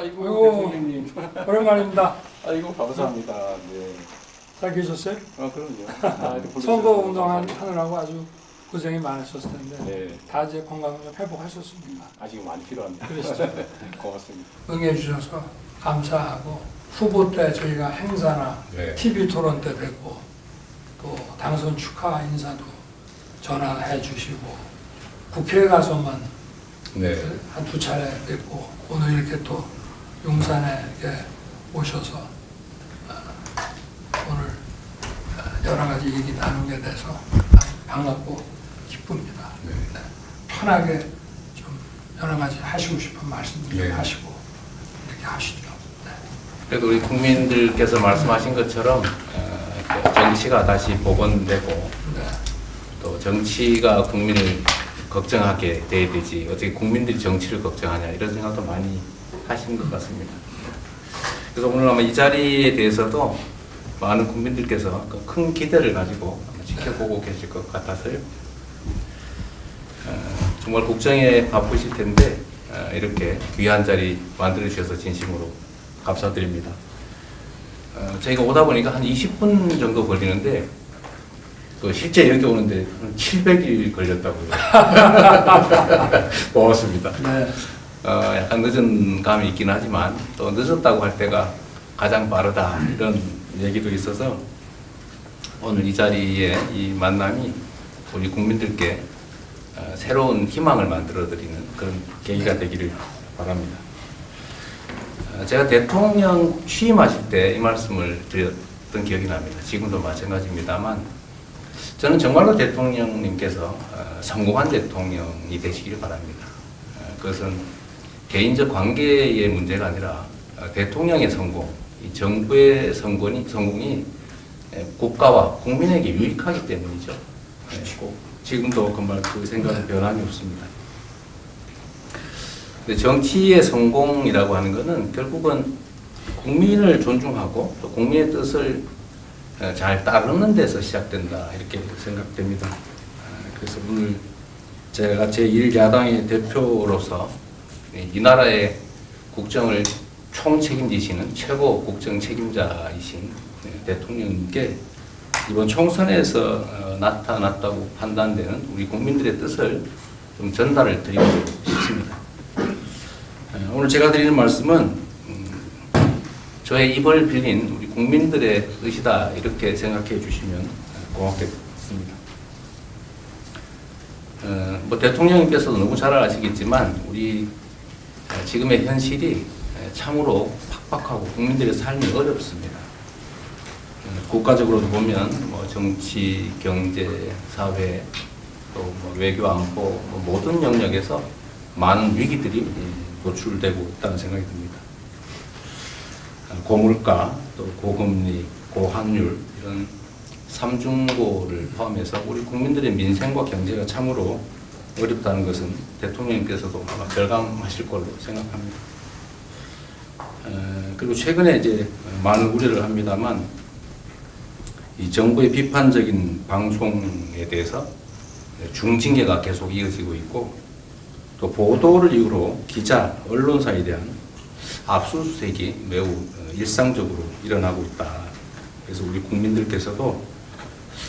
아이고, 아이고, 대통령님. 오랜만입니다. 아이고, 감사합니다. 네. 잘 계셨어요? 그럼요. 이렇게 불러주셔서 선거 운동 감사합니다. 하느라고 아주 고생이 많으셨을 텐데 네. 다 이제 건강 좀 회복하셨습니까? 아직 많이 필요합니다. 그러시죠? 고맙습니다. 응해 주셔서 감사하고 후보 때 저희가 행사나 네. TV 토론 때 뵙고 또 당선 축하 인사도 전화해 주시고 국회에 가서만 네. 한 두 차례 뵙고 오늘 이렇게 또 용산에 이렇게 오셔서 오늘 여러 가지 얘기 나누게 돼서 반갑고 기쁩니다. 네. 네. 편하게 좀 여러 가지 하시고 싶은 말씀도 좀 네. 하시고 이렇게 하시죠. 네. 그래도 우리 국민들께서 말씀하신 것처럼 정치가 다시 복원되고 네. 또 정치가 국민을 걱정하게 돼야 되지 어떻게 국민들이 정치를 걱정하냐 이런 생각도 많이 하시는 것 같습니다. 그래서 오늘 아마 이 자리에 대해서도 많은 국민들께서 큰 기대를 가지고 아마 지켜보고 계실 것 같아서요. 정말 국정에 바쁘실 텐데 이렇게 귀한 자리 만들어 주셔서 진심으로 감사드립니다. 저희가 오다 보니까 한 20분 정도 걸리는데 실제 여기 오는데 한 700일 걸렸다고요. 고맙습니다. 네. 약간 늦은 감이 있긴 하지만 또 늦었다고 할 때가 가장 빠르다 이런 얘기도 있어서 오늘 이 자리에 이 만남이 우리 국민들께 새로운 희망을 만들어드리는 그런 계기가 되기를 바랍니다. 제가 대통령 취임하실 때 이 말씀을 드렸던 기억이 납니다. 지금도 마찬가지입니다만 저는 정말로 대통령님께서 성공한 대통령이 되시길 바랍니다. 그것은 개인적 관계의 문제가 아니라 대통령의 성공, 이 정부의 성공이 국가와 국민에게 유익하기 때문이죠. 지금도 정말 그 생각은 변함이 없습니다. 근데 정치의 성공이라고 하는 것은 결국은 국민을 존중하고 또 국민의 뜻을 잘 따르는 데서 시작된다 이렇게 생각됩니다. 그래서 오늘 제가 제1야당의 대표로서 이 나라의 국정을 총책임지시는 최고 국정 책임자이신 대통령님께 이번 총선에서 나타났다고 판단되는 우리 국민들의 뜻을 좀 전달을 드리고 싶습니다. 오늘 제가 드리는 말씀은 저의 입을 빌린 우리 국민들의 뜻이다 이렇게 생각해 주시면 고맙겠습니다. 대통령님께서도 너무 잘 아시겠지만 우리 지금의 현실이 참으로 팍팍하고 국민들의 삶이 어렵습니다. 국가적으로도 보면 정치, 경제, 사회, 또 외교, 안보 모든 영역에서 많은 위기들이 노출되고 있다는 생각이 듭니다. 고물가, 또 고금리, 고환율 이런 삼중고를 포함해서 우리 국민들의 민생과 경제가 참으로 어렵다는 것은 대통령님께서도 아마 결감하실 걸로 생각합니다. 그리고 최근에 이제 많은 우려를 합니다만 이 정부의 비판적인 방송에 대해서 중징계가 계속 이어지고 있고 또 보도를 이유로 기자, 언론사에 대한 압수수색이 매우 일상적으로 일어나고 있다. 그래서 우리 국민들께서도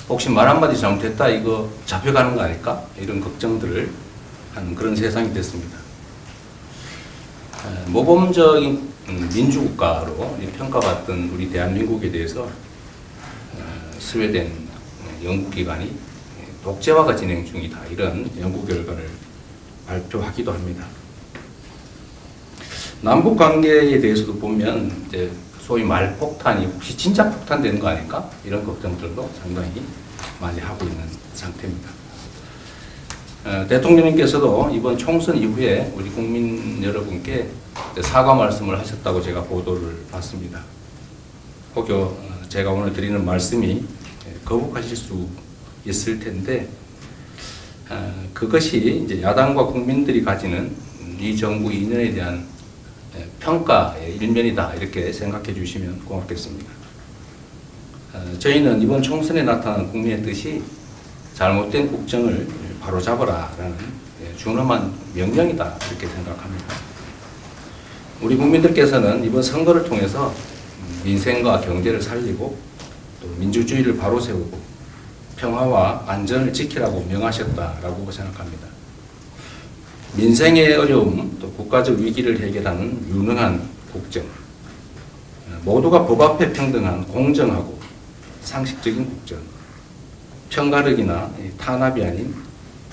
혹시 말 한마디 잘못했다 이거 잡혀가는 거 아닐까? 이런 걱정들을 하는 그런 세상이 됐습니다. 모범적인 민주국가로 평가받던 우리 대한민국에 대해서 스웨덴 연구기관이 독재화가 진행 중이다. 이런 연구 결과를 발표하기도 합니다. 남북 관계에 대해서도 보면 이제 소위 말폭탄이 혹시 진짜 폭탄되는 거 아닐까? 이런 걱정들도 상당히 많이 하고 있는 상태입니다. 대통령님께서도 이번 총선 이후에 우리 국민 여러분께 사과 말씀을 하셨다고 제가 보도를 봤습니다. 혹여 제가 오늘 드리는 말씀이 거북하실 수 있을 텐데 그것이 이제 야당과 국민들이 가지는 이 정부 이년에 대한 평가의 일면이다 이렇게 생각해 주시면 고맙겠습니다. 저희는 이번 총선에 나타난 국민의 뜻이 잘못된 국정을 바로잡으라라는 준엄한 명령이다 이렇게 생각합니다. 우리 국민들께서는 이번 선거를 통해서 민생과 경제를 살리고 또 민주주의를 바로 세우고 평화와 안전을 지키라고 명하셨다라고 생각합니다. 민생의 어려움, 또 국가적 위기를 해결하는 유능한 국정, 모두가 법 앞에 평등한 공정하고 상식적인 국정, 편가르기나 탄압이 아닌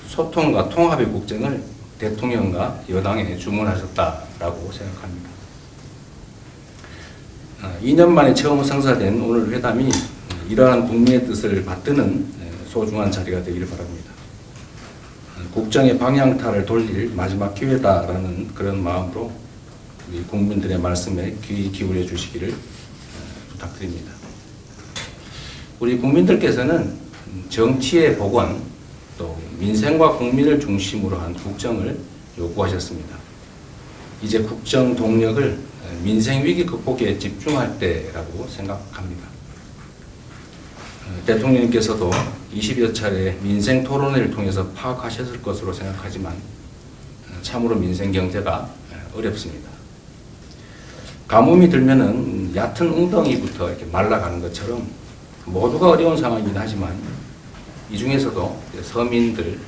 소통과 통합의 국정을 대통령과 여당에 주문하셨다라고 생각합니다. 2년 만에 처음 성사된 오늘 회담이 이러한 국민의 뜻을 받드는 소중한 자리가 되기를 바랍니다. 국정의 방향타를 돌릴 마지막 기회다라는 그런 마음으로 우리 국민들의 말씀에 귀 기울여 주시기를 부탁드립니다. 우리 국민들께서는 정치의 복원, 또 민생과 국민을 중심으로 한 국정을 요구하셨습니다. 이제 국정 동력을 민생 위기 극복에 집중할 때라고 생각합니다. 대통령님께서도 20여 차례 민생 토론회를 통해서 파악하셨을 것으로 생각하지만 참으로 민생 경제가 어렵습니다. 가뭄이 들면은 얕은 웅덩이부터 이렇게 말라가는 것처럼 모두가 어려운 상황이긴 하지만 이 중에서도 서민들,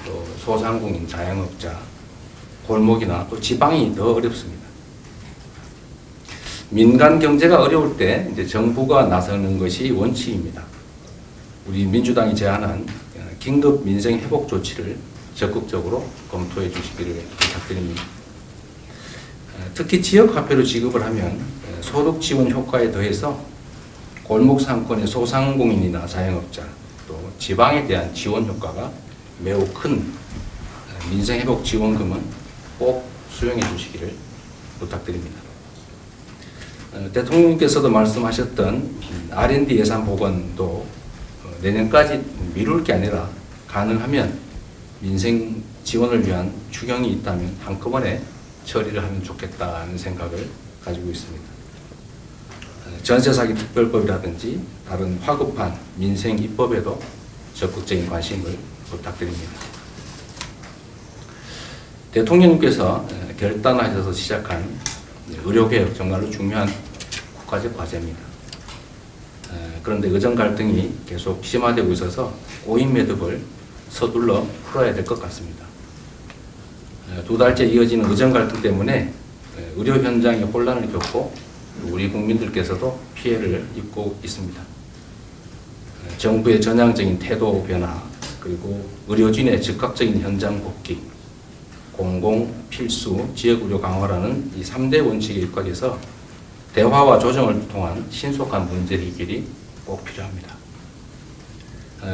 또 소상공인, 자영업자, 골목이나 또 지방이 더 어렵습니다. 민간 경제가 어려울 때 이제 정부가 나서는 것이 원칙입니다. 우리 민주당이 제안한 긴급 민생 회복 조치를 적극적으로 검토해 주시기를 부탁드립니다. 특히 지역 화폐로 지급을 하면 소득 지원 효과에 더해서 골목 상권의 소상공인이나 자영업자, 또 지방에 대한 지원 효과가 매우 큰 민생 회복 지원금은 꼭 수용해 주시기를 부탁드립니다. 대통령님께서도 말씀하셨던 R&D 예산 복원도 내년까지 미룰 게 아니라 가능하면 민생 지원을 위한 추경이 있다면 한꺼번에 처리를 하면 좋겠다는 생각을 가지고 있습니다. 전세사기 특별법이라든지 다른 화급한 민생 입법에도 적극적인 관심을 부탁드립니다. 대통령님께서 결단하셔서 시작한 의료개혁 정말로 중요한 국가적 과제입니다. 그런데 의정 갈등이 계속 심화되고 있어서 오인 매듭을 서둘러 풀어야 될 것 같습니다. 2달째 이어지는 의정 갈등 때문에 의료 현장에 혼란을 겪고 우리 국민들께서도 피해를 입고 있습니다. 정부의 전향적인 태도 변화, 그리고 의료진의 즉각적인 현장 복귀, 공공, 필수, 지역의료 강화라는 이 3대 원칙에 입각해서 대화와 조정을 통한 신속한 문제 해결이 꼭 필요합니다.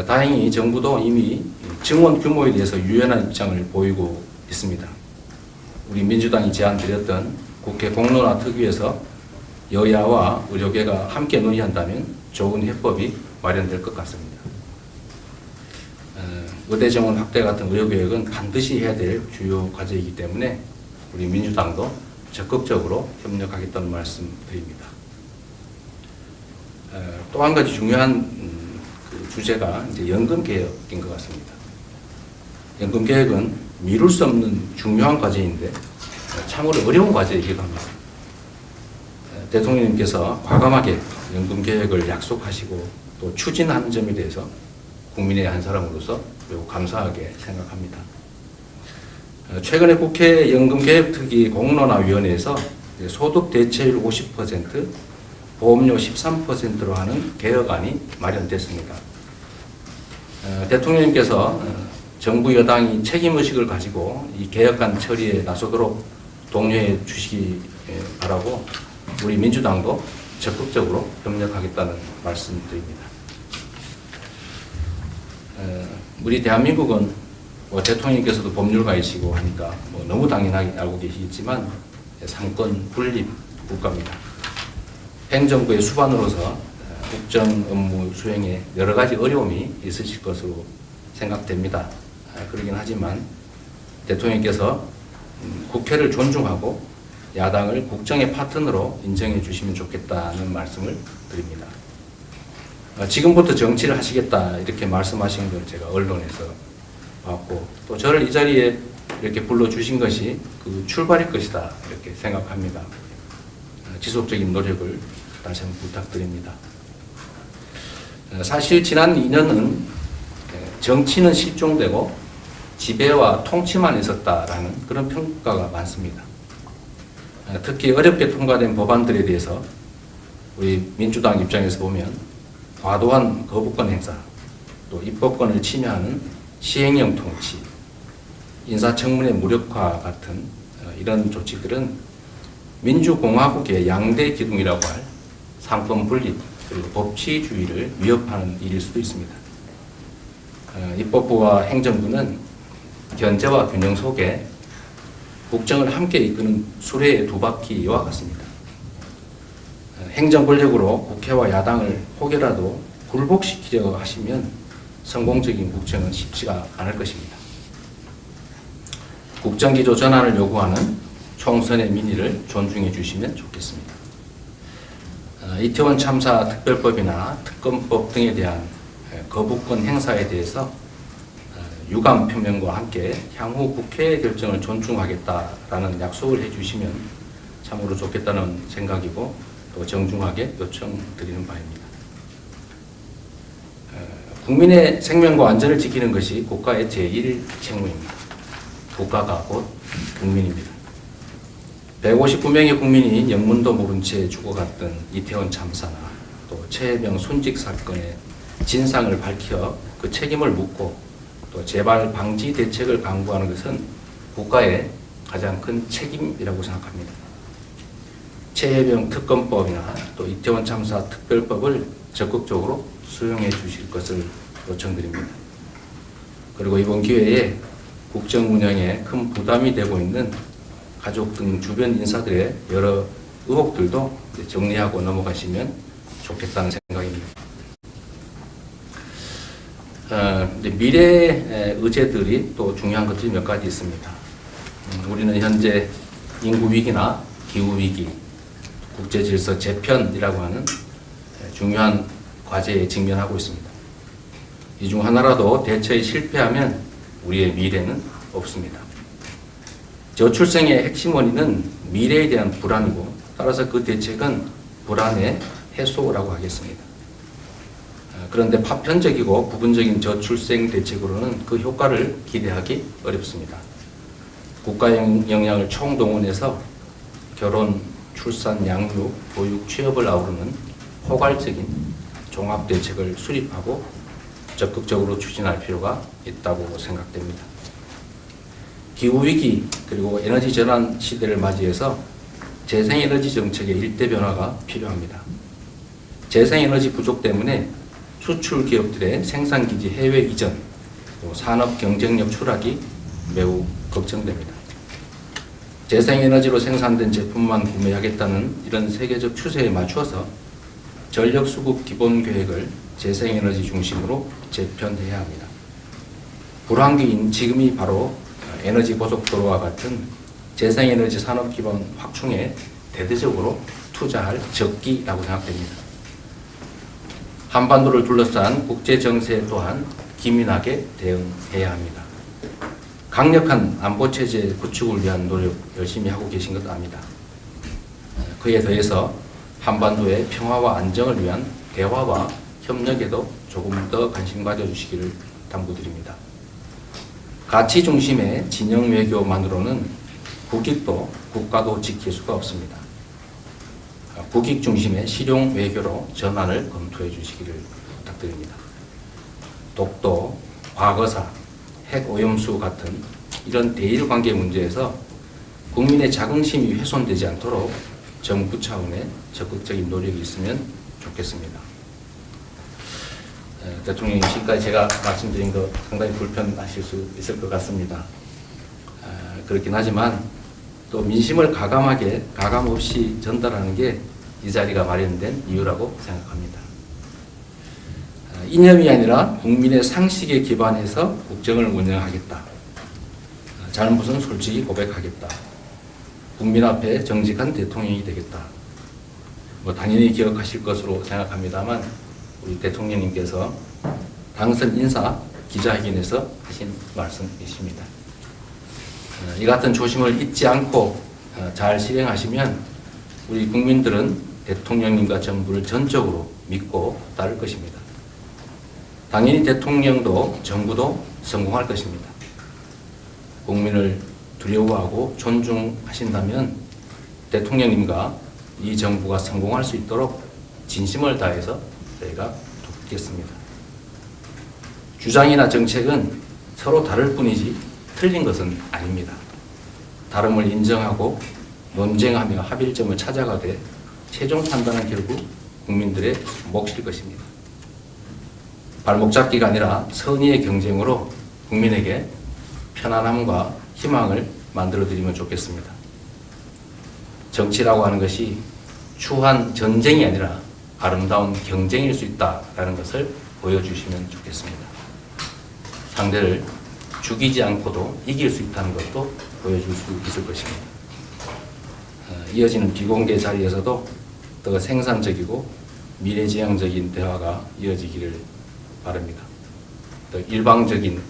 다행히 정부도 이미 증원 규모에 대해서 유연한 입장을 보이고 있습니다. 우리 민주당이 제안드렸던 국회 공론화 특위에서 여야와 의료계가 함께 논의한다면 좋은 해법이 마련될 것 같습니다. 의대 정원 확대 같은 의료개혁은 반드시 해야 될 주요 과제이기 때문에 우리 민주당도 적극적으로 협력하겠다는 말씀 드립니다. 또 한 가지 중요한 주제가 이제 연금개혁인 것 같습니다. 연금개혁은 미룰 수 없는 중요한 과제인데 참으로 어려운 과제이기도 합니다. 대통령님께서 과감하게 연금개혁을 약속하시고 또 추진하는 점에 대해서 국민의 한 사람으로서 매우 감사하게 생각합니다. 최근에 국회 연금개혁특위 공론화위원회에서 소득 대체율 50%, 보험료 13%로 하는 개혁안이 마련됐습니다. 대통령님께서 정부 여당이 책임의식을 가지고 이 개혁안 처리에 나서도록 독려해 주시기 바라고 우리 민주당도 적극적으로 협력하겠다는 말씀드립니다. 우리 대한민국은 대통령님께서도 법률가이시고 하니까 너무 당연하게 알고 계시겠지만 상권 분립 국가입니다. 행정부의 수반으로서 국정 업무 수행에 여러 가지 어려움이 있으실 것으로 생각됩니다. 그러긴 하지만 대통령께서 국회를 존중하고 야당을 국정의 파트너로 인정해 주시면 좋겠다는 말씀을 드립니다. 지금부터 정치를 하시겠다 이렇게 말씀하신 걸 제가 언론에서 봤고 또 저를 이 자리에 이렇게 불러주신 것이 그 출발일 것이다 이렇게 생각합니다. 지속적인 노력을 다시 한번 부탁드립니다. 사실 지난 2년은 정치는 실종되고 지배와 통치만 있었다라는 그런 평가가 많습니다. 특히 어렵게 통과된 법안들에 대해서 우리 민주당 입장에서 보면 과도한 거부권 행사, 또 입법권을 침해하는 시행령 통치, 인사청문회 무력화 같은 이런 조치들은 민주공화국의 양대 기둥이라고 할 상권 분립 그리고 법치주의를 위협하는 일일 수도 있습니다. 입법부와 행정부는 견제와 균형 속에 국정을 함께 이끄는 수레의 두 바퀴와 같습니다. 행정 권력으로 국회와 야당을 혹여라도 굴복시키려고 하시면 성공적인 국정은 쉽지가 않을 것입니다. 국정기조 전환을 요구하는 총선의 민의를 존중해 주시면 좋겠습니다. 이태원 참사 특별법이나 특검법 등에 대한 거부권 행사에 대해서 유감 표명과 함께 향후 국회의 결정을 존중하겠다라는 약속을 해주시면 참으로 좋겠다는 생각이고 또 정중하게 요청드리는 바입니다. 국민의 생명과 안전을 지키는 것이 국가의 제1 책무입니다. 국가가 곧 국민입니다. 159명의 국민이 영문도 모른 채 죽어갔던 이태원 참사나 또 최혜병 순직 사건의 진상을 밝혀 그 책임을 묻고 또 재발 방지 대책을 강구하는 것은 국가의 가장 큰 책임이라고 생각합니다. 최혜병 특검법이나 또 이태원 참사 특별법을 적극적으로 수용해 주실 것을 요청드립니다. 그리고 이번 기회에 국정 운영에 큰 부담이 되고 있는 가족 등 주변 인사들의 여러 의혹들도 정리하고 넘어가시면 좋겠다는 생각입니다. 미래의 의제들이 또 중요한 것들이 몇 가지 있습니다. 우리는 현재 인구 위기나 기후 위기, 국제 질서 재편이라고 하는 중요한 과제에 직면하고 있습니다. 이 중 하나라도 대처에 실패하면 우리의 미래는 없습니다. 저출생의 핵심 원인은 미래에 대한 불안이고 따라서 그 대책은 불안의 해소라고 하겠습니다. 그런데 파편적이고 부분적인 저출생 대책으로는 그 효과를 기대하기 어렵습니다. 국가 역량을 총동원해서 결혼, 출산, 양육, 교육, 취업을 아우르는 포괄적인 종합대책을 수립하고 적극적으로 추진할 필요가 있다고 생각됩니다. 기후위기 그리고 에너지 전환 시대를 맞이해서 재생에너지 정책의 일대 변화가 필요합니다. 재생에너지 부족 때문에 수출 기업들의 생산기지 해외 이전, 또 산업 경쟁력 추락이 매우 걱정됩니다. 재생에너지로 생산된 제품만 구매하겠다는 이런 세계적 추세에 맞추어서 전력수급 기본계획을 재생에너지 중심으로 재편해야 합니다. 불황기인 지금이 바로 에너지 고속도로와 같은 재생에너지 산업 기반 확충에 대대적으로 투자할 적기라고 생각됩니다. 한반도를 둘러싼 국제 정세 또한 기민하게 대응해야 합니다. 강력한 안보 체제 구축을 위한 노력 열심히 하고 계신 것 압니다. 그에 더해서 한반도의 평화와 안정을 위한 대화와 협력에도 조금 더 관심 가져주시기를 당부드립니다. 가치 중심의 진영 외교만으로는 국익도 국가도 지킬 수가 없습니다. 국익 중심의 실용 외교로 전환을 검토해 주시기를 부탁드립니다. 독도, 과거사, 핵오염수 같은 이런 대일 관계 문제에서 국민의 자긍심이 훼손되지 않도록 정부 차원의 적극적인 노력이 있으면 좋겠습니다. 대통령님, 지금까지 제가 말씀드린 거 상당히 불편하실 수 있을 것 같습니다. 그렇긴 하지만 또 민심을 가감 없이 전달하는 게 이 자리가 마련된 이유라고 생각합니다. 이념이 아니라 국민의 상식에 기반해서 국정을 운영하겠다. 잘못은 솔직히 고백하겠다. 국민 앞에 정직한 대통령이 되겠다. 당연히 기억하실 것으로 생각합니다만 우리 대통령님께서 당선 인사 기자회견에서 하신 말씀이십니다. 이 같은 조심을 잊지 않고 잘 실행하시면 우리 국민들은 대통령님과 정부를 전적으로 믿고 따를 것입니다. 당연히 대통령도 정부도 성공할 것입니다. 국민을 두려워하고 존중하신다면 대통령님과 이 정부가 성공할 수 있도록 진심을 다해서 저희가 돕겠습니다. 주장이나 정책은 서로 다를 뿐이지 틀린 것은 아닙니다. 다름을 인정하고 논쟁하며 합일점을 찾아가되 최종 판단은 결국 국민들의 몫일 것입니다. 발목 잡기가 아니라 선의의 경쟁으로 국민에게 편안함과 희망을 만들어드리면 좋겠습니다. 정치라고 하는 것이 추한 전쟁이 아니라 아름다운 경쟁일 수 있다는 것을 보여주시면 좋겠습니다. 상대를 죽이지 않고도 이길 수 있다는 것도 보여줄 수 있을 것입니다. 이어지는 비공개 자리에서도 더 생산적이고 미래지향적인 대화가 이어지기를 바랍니다. 더 일방적인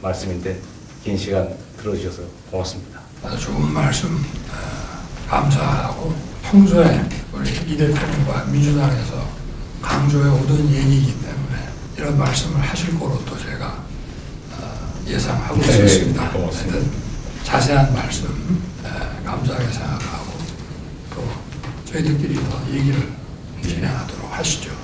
말씀인데 긴 시간 들어주셔서 고맙습니다. 좋은 말씀 감사하고 평소에 우리 이 대표님과 민주당에서 강조해 오던 얘기이기 때문에 이런 말씀을 하실 거로 또 제가 예상하고 네, 있었습니다. 고맙습니다. 하여튼 자세한 말씀 감사하게 생각하고 또 저희들끼리 더 얘기를 진행하도록 하시죠.